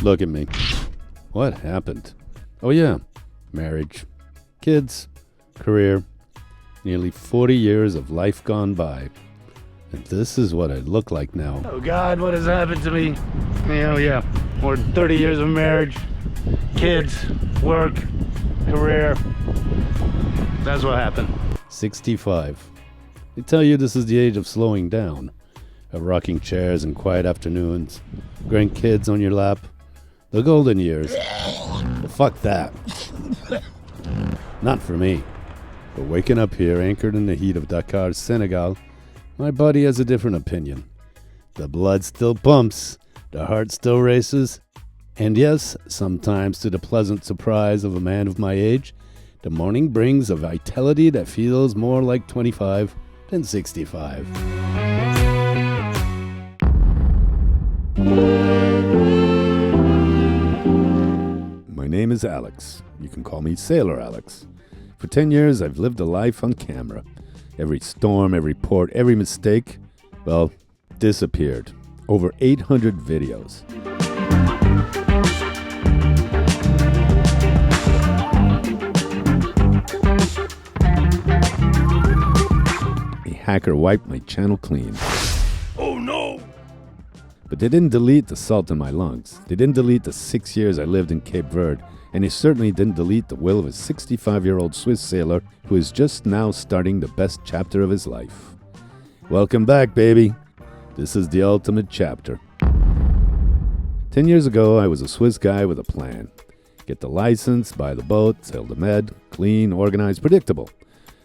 Look at me. What happened? Oh yeah, marriage, kids, career, nearly 40 years of life gone by. And this is what I look like now. Oh God, what has happened to me? Oh yeah, more than 30 years of marriage, kids, work, career. That's what happened. 65. They tell you this is the age of slowing down, of rocking chairs and quiet afternoons, grandkids on your lap, the golden years. Well, fuck that. Not for me. But waking up here, anchored in the heat of Dakar, Senegal, my body has a different opinion. The blood still pumps, the heart still races, and yes, sometimes to the pleasant surprise of a man of my age, the morning brings a vitality that feels more like 25 than 65. My name is Alex. You can call me Sailor Alex. For 10 years, I've lived a life on camera. Every storm, every port, every mistake, well, disappeared. Over 800 videos. A hacker wiped my channel clean. Oh no! But they didn't delete the salt in my lungs. They didn't delete the 6 years I lived in Cape Verde. And he certainly didn't delete the will of a 65-year-old Swiss sailor who is just now starting the best chapter of his life. Welcome back, baby. This is the ultimate chapter. 10 years ago, I was a Swiss guy with a plan. Get the license, buy the boat, sail the Med, clean, organized, predictable.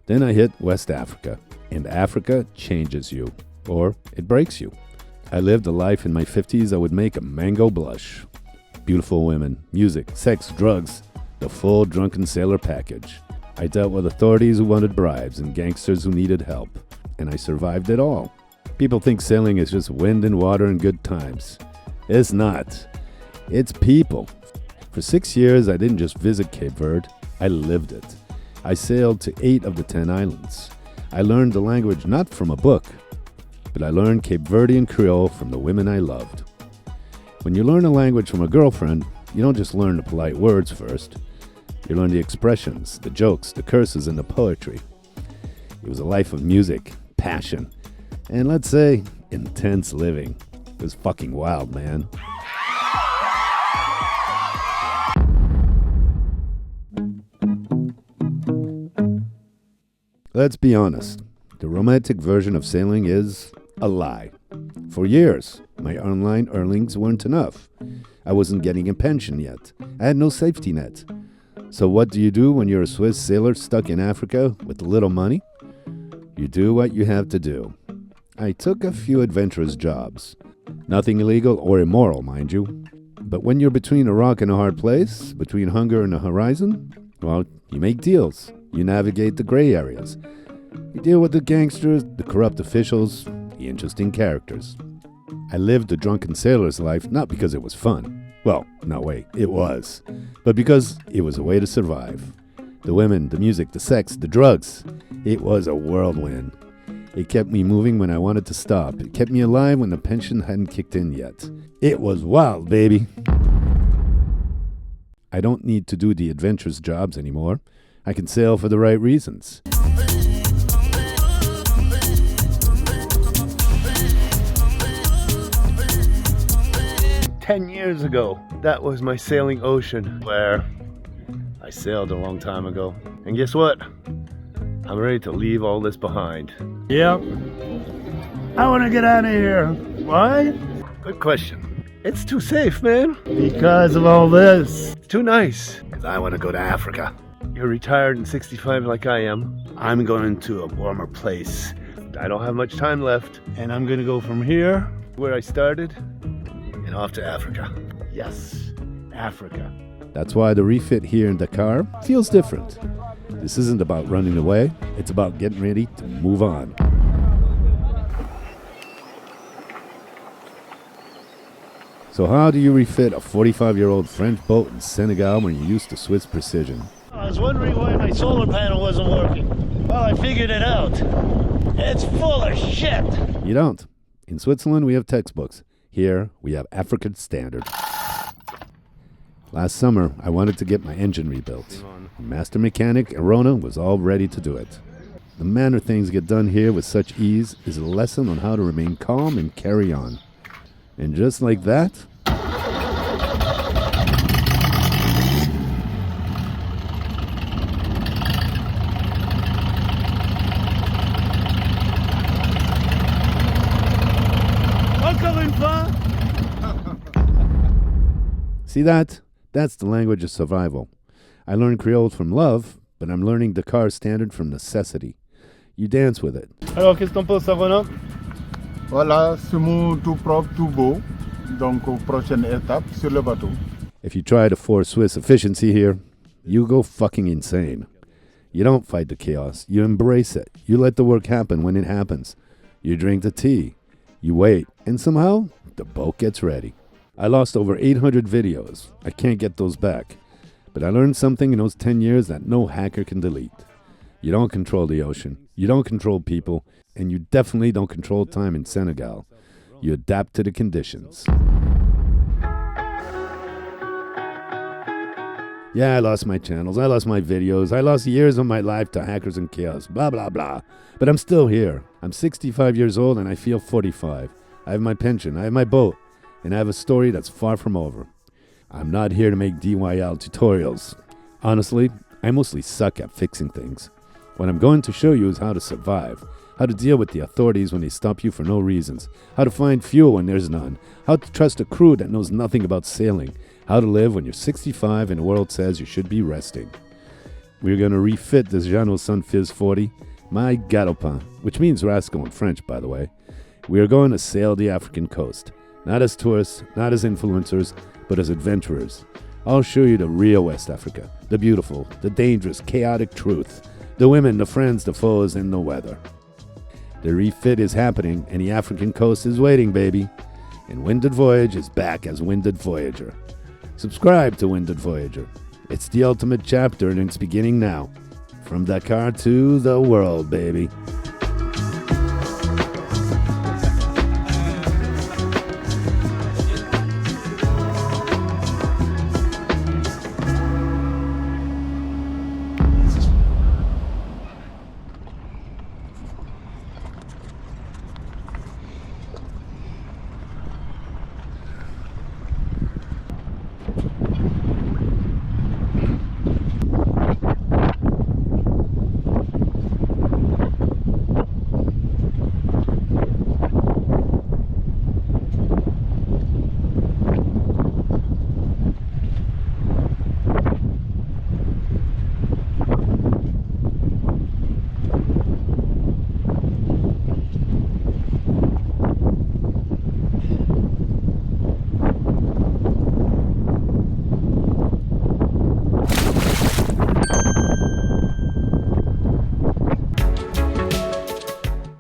Then I hit West Africa, and Africa changes you, or it breaks you. I lived a life in my 50s that would make a mango blush. Beautiful women, music, sex, drugs, the full drunken sailor package. I dealt with authorities who wanted bribes and gangsters who needed help, and I survived it all. People think sailing is just wind and water and good times. It's not. It's people. For 6 years, I didn't just visit Cape Verde, I lived it. I sailed to 8 of the 10 islands. I learned the language not from a book, but I learned Cape Verdean Creole from the women I loved. When you learn a language from a girlfriend, you don't just learn the polite words first. You learn the expressions, the jokes, the curses, and the poetry. It was a life of music, passion, and let's say, intense living. It was fucking wild, man. Let's be honest. The romantic version of sailing is a lie. For years, my online earnings weren't enough. I wasn't getting a pension yet. I had no safety net. So what do you do when you're a Swiss sailor stuck in Africa with little money? You do what you have to do. I took a few adventurous jobs. Nothing illegal or immoral, mind you. But when you're between a rock and a hard place, between hunger and the horizon, well, you make deals. You navigate the gray areas. You deal with the gangsters, the corrupt officials, the interesting characters. I lived the drunken sailor's life not because it was fun. Well, no wait, it was. But because it was a way to survive. The women, the music, the sex, the drugs. It was a whirlwind. It kept me moving when I wanted to stop. It kept me alive when the pension hadn't kicked in yet. It was wild, baby. I don't need to do the adventurous jobs anymore. I can sail for the right reasons. "10 years ago, that was my sailing ocean where I sailed a long time ago. And guess what? I'm ready to leave all this behind. Yep. I want to get out of here. Why? Good question. It's too safe, man. Because of all this. It's too nice. Because I want to go to Africa. You're retired and 65 like I am. I'm going to a warmer place. I don't have much time left. And I'm going to go from here, where I started, and off to Africa. Yes, Africa. That's why the refit here in Dakar feels different. This isn't about running away. It's about getting ready to move on. So how do you refit a 45-year-old French boat in Senegal when you're used to Swiss precision? I was wondering why my solar panel wasn't working. Well, I figured it out. It's full of shit. You don't. In Switzerland, we have textbooks. Here, we have African standard. Last summer, I wanted to get my engine rebuilt. Master mechanic Arona was all ready to do it. The manner things get done here with such ease is a lesson on how to remain calm and carry on. And just like that, see that? That's the language of survival. I learned Creole from love, but I'm learning Dakar standard from necessity. You dance with it. Alors, qu'est-ce que t'en penses, Arona? Voilà, c'est mon tout propre, tout beau. Donc, prochaine étape sur le bateau. If you try to force Swiss efficiency here, you go fucking insane. You don't fight the chaos. You embrace it. You let the work happen when it happens. You drink the tea. You wait. And somehow, the boat gets ready. I lost over 800 videos. I can't get those back. But I learned something in those 10 years that no hacker can delete. You don't control the ocean. You don't control people. And you definitely don't control time in Senegal. You adapt to the conditions. Yeah, I lost my channels. I lost my videos. I lost years of my life to hackers and chaos. Blah, blah, blah. But I'm still here. I'm 65 years old and I feel 45. I have my pension. I have my boat. And I have a story that's far from over. I'm not here to make DIY tutorials. Honestly, I mostly suck at fixing things. What I'm going to show you is how to survive, how to deal with the authorities when they stop you for no reasons, how to find fuel when there's none, how to trust a crew that knows nothing about sailing, how to live when you're 65 and the world says you should be resting. We're going to refit this Jeanneau SunFizz 40, my Galopin, which means rascal in French, by the way. We are going to sail the African coast. Not as tourists, not as influencers, but as adventurers. I'll show you the real West Africa, the beautiful, the dangerous, chaotic truth, the women, the friends, the foes, and the weather. The refit is happening, and the African coast is waiting, baby. And Winded Voyage is back as Winded Voyager. Subscribe to Winded Voyager. It's the ultimate chapter, and it's beginning now. From Dakar to the world, baby.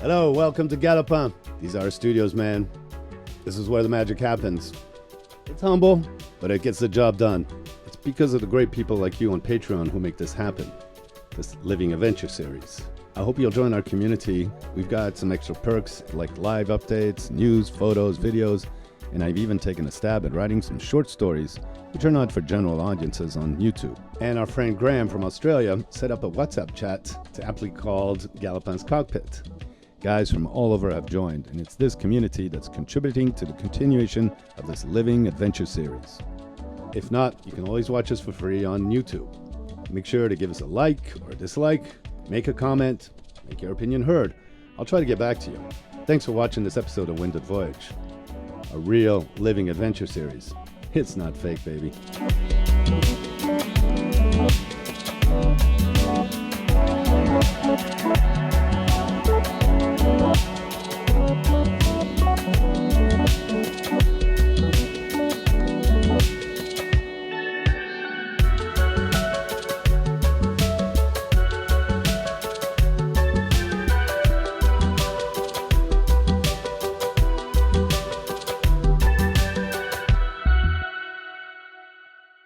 Hello, welcome to Galopin. These are our studios, man. This is where the magic happens. It's humble, but it gets the job done. It's because of the great people like you on Patreon who make this happen. This Living Adventure series. I hope you'll join our community. We've got some extra perks like live updates, news, photos, videos, and I've even taken a stab at writing some short stories which are not for general audiences on YouTube. And our friend Graham from Australia set up a WhatsApp chat to aptly called Galopin's Cockpit. Guys from all over have joined, and it's this community that's contributing to the continuation of this Living Adventure series. If not, you can always watch us for free on YouTube. Make sure to give us a like or a dislike, make a comment, make your opinion heard. I'll try to get back to you. Thanks for watching this episode of Winded Voyage, a real Living Adventure series. It's not fake, baby.